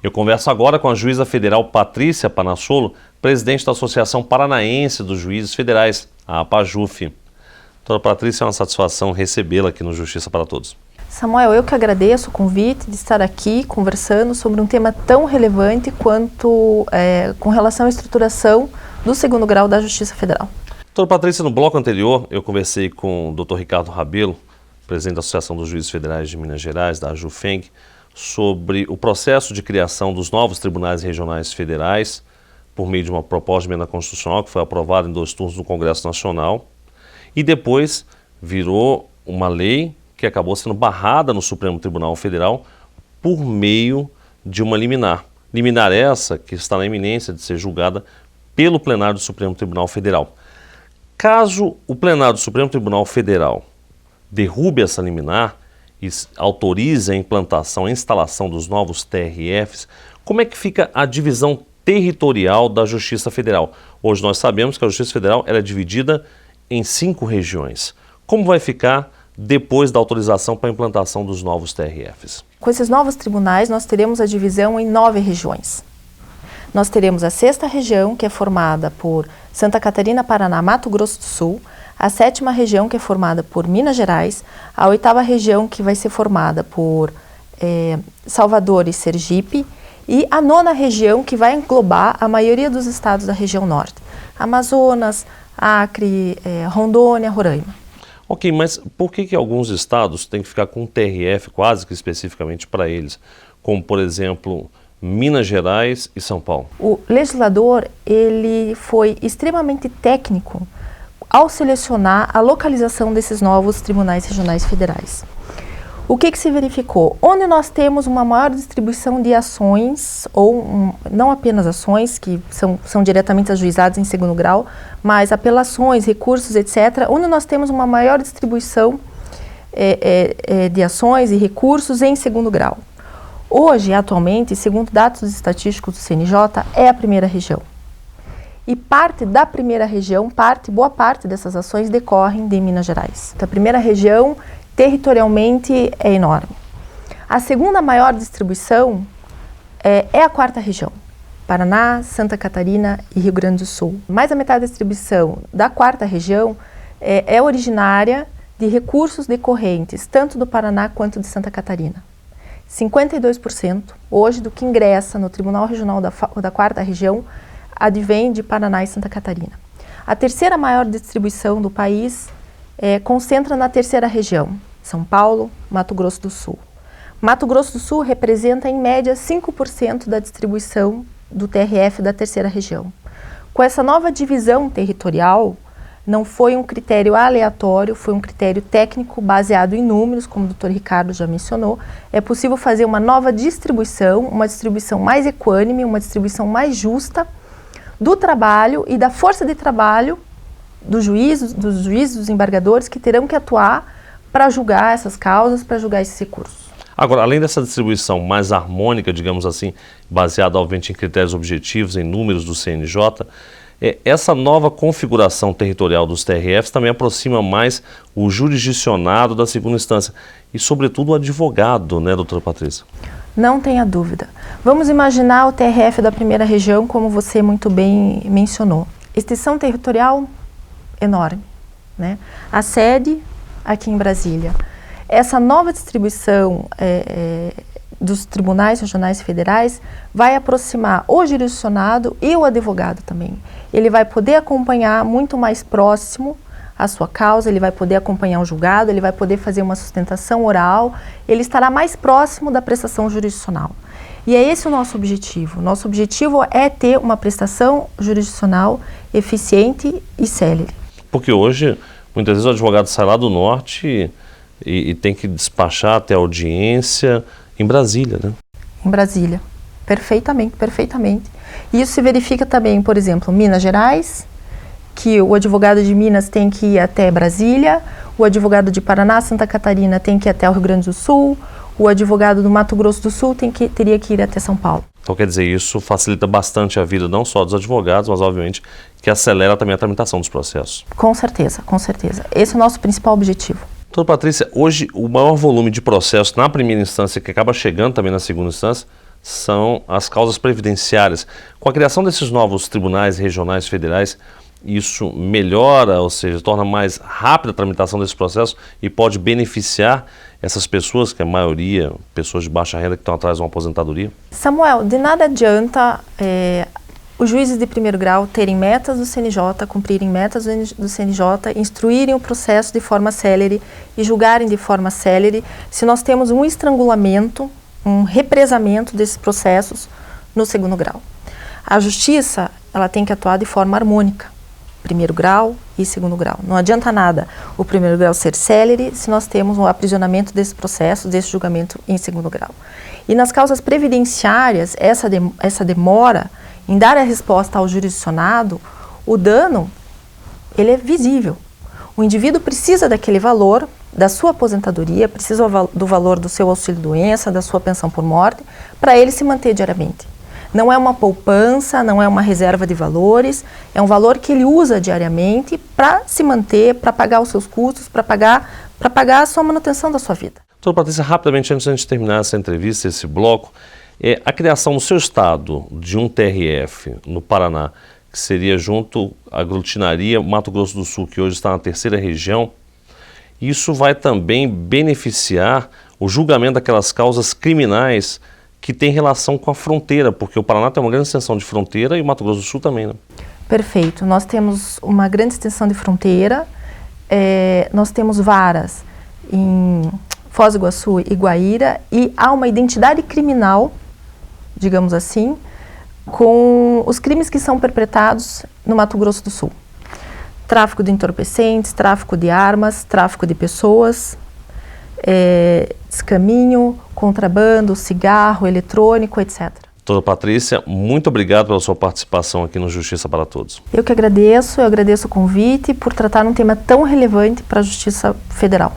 Eu converso agora com a juíza federal Patrícia Panassolo, presidente da Associação Paranaense dos Juízes Federais, a APAJUF. Doutora Patrícia, é uma satisfação recebê-la aqui no Justiça para Todos. Samuel, eu que agradeço o convite de estar aqui conversando sobre um tema tão relevante quanto com relação à estruturação do segundo grau da Justiça Federal. Doutora Patrícia, no bloco anterior eu conversei com o Dr. Ricardo Rabelo, presidente da Associação dos Juízes Federais de Minas Gerais, da AJUFENG, sobre o processo de criação dos novos tribunais regionais federais por meio de uma proposta de emenda constitucional que foi aprovada em 2 turnos no Congresso Nacional e depois virou uma lei que acabou sendo barrada no Supremo Tribunal Federal por meio de uma liminar. Liminar essa que está na iminência de ser julgada pelo plenário do Supremo Tribunal Federal. Caso o plenário do Supremo Tribunal Federal derrube essa liminar e autorize a implantação, a instalação dos novos TRFs, como é que fica a divisão territorial da Justiça Federal? Hoje nós sabemos que a Justiça Federal ela é dividida em 5 regiões. Como vai ficar depois da autorização para a implantação dos novos TRFs? Com esses novos tribunais, nós teremos a divisão em 9 regiões. Nós teremos a 6ª região, que é formada por Santa Catarina, Paraná, Mato Grosso do Sul, a 7ª região, que é formada por Minas Gerais, a 8ª região, que vai ser formada por Salvador e Sergipe, e a 9ª região, que vai englobar a maioria dos estados da região norte, Amazonas, Acre, Rondônia, Roraima. Ok, mas por que alguns estados têm que ficar com um TRF quase que especificamente para eles, como por exemplo Minas Gerais e São Paulo? O legislador ele foi extremamente técnico ao selecionar a localização desses novos tribunais regionais federais. O que se verificou? Onde nós temos uma maior distribuição de ações, ou não apenas ações, que são diretamente ajuizadas em segundo grau, mas apelações, recursos, etc., onde nós temos uma maior distribuição de ações e recursos em segundo grau. Hoje, atualmente, segundo dados estatísticos do CNJ, é a 1ª região. E parte da 1ª região, boa parte dessas ações decorrem de Minas Gerais. Então, a 1ª região, territorialmente, é enorme. A 2ª maior distribuição é a 4ª região, Paraná, Santa Catarina e Rio Grande do Sul. Mais da metade da distribuição da 4ª região é originária de recursos decorrentes, tanto do Paraná quanto de Santa Catarina. 52% hoje do que ingressa no Tribunal Regional da 4ª região advém de Paraná e Santa Catarina. A 3ª maior distribuição do país concentra na 3ª região, São Paulo, Mato Grosso do Sul. Mato Grosso do Sul representa em média 5% da distribuição do TRF da 3ª região. Com essa nova divisão territorial, não foi um critério aleatório, foi um critério técnico baseado em números, como o Dr. Ricardo já mencionou. É possível fazer uma nova distribuição, uma distribuição mais equânime, uma distribuição mais justa do trabalho e da força de trabalho dos juízes, dos embargadores que terão que atuar para julgar essas causas, para julgar esses recursos. Agora, além dessa distribuição mais harmônica, digamos assim, baseada obviamente em critérios objetivos, em números do CNJ, essa nova configuração territorial dos TRFs também aproxima mais o jurisdicionado da 2ª instância e, sobretudo, o advogado, né, doutora Patrícia? Não tenha dúvida. Vamos imaginar o TRF da 1ª região, como você muito bem mencionou. Extensão territorial enorme, né? A sede aqui em Brasília. Essa nova distribuição dos tribunais regionais federais vai aproximar o jurisdicionado e o advogado também. Ele vai poder acompanhar muito mais próximo a sua causa, ele vai poder acompanhar o julgado, ele vai poder fazer uma sustentação oral, ele estará mais próximo da prestação jurisdicional. E é esse o nosso objetivo. Nosso objetivo é ter uma prestação jurisdicional eficiente e célere. Porque hoje, muitas vezes o advogado sai lá do norte e tem que despachar até a audiência em Brasília, né? Em Brasília. Perfeitamente, perfeitamente. E isso se verifica também, por exemplo, Minas Gerais, que o advogado de Minas tem que ir até Brasília, o advogado de Paraná, Santa Catarina tem que ir até o Rio Grande do Sul, o advogado do Mato Grosso do Sul teria que ir até São Paulo. Então, quer dizer, isso facilita bastante a vida não só dos advogados, mas, obviamente, que acelera também a tramitação dos processos. Com certeza, com certeza. Esse é o nosso principal objetivo. Doutora Patrícia, hoje o maior volume de processos na 1ª instância, que acaba chegando também na 2ª instância, são as causas previdenciárias. Com a criação desses novos tribunais regionais federais, isso melhora, ou seja, torna mais rápida a tramitação desse processo e pode beneficiar essas pessoas, que é a maioria, pessoas de baixa renda que estão atrás de uma aposentadoria? Samuel, de nada adianta os juízes de primeiro grau terem metas do CNJ, cumprirem metas do CNJ, instruírem o processo de forma célere e julgarem de forma célere, se nós temos um estrangulamento, um represamento desses processos no segundo grau. A justiça, ela tem que atuar de forma harmônica, primeiro grau e segundo grau. Não adianta nada o primeiro grau ser célere se nós temos um aprisionamento desse processo, desse julgamento em segundo grau. E nas causas previdenciárias, essa demora em dar a resposta ao jurisdicionado, o dano, ele é visível. O indivíduo precisa daquele valor, da sua aposentadoria, precisa do valor do seu auxílio-doença, da sua pensão por morte, para ele se manter diariamente. Não é uma poupança, não é uma reserva de valores, é um valor que ele usa diariamente para se manter, para pagar os seus custos, para pagar a sua manutenção da sua vida. Doutora Patrícia, rapidamente, antes de a gente terminar essa entrevista, esse bloco, a criação no seu estado de um TRF no Paraná, que seria aglutinaria Mato Grosso do Sul, que hoje está na terceira região, isso vai também beneficiar o julgamento daquelas causas criminais que têm relação com a fronteira, porque o Paraná tem uma grande extensão de fronteira e o Mato Grosso do Sul também, né? Perfeito. Nós temos uma grande extensão de fronteira, nós temos varas em Foz do Iguaçu e Guaíra, e há uma identidade criminal, digamos assim, com os crimes que são perpetrados no Mato Grosso do Sul. Tráfico de entorpecentes, tráfico de armas, tráfico de pessoas, descaminho, contrabando, cigarro, eletrônico, etc. Doutora Patrícia, muito obrigado pela sua participação aqui no Justiça para Todos. Eu agradeço o convite por tratar um tema tão relevante para a Justiça Federal.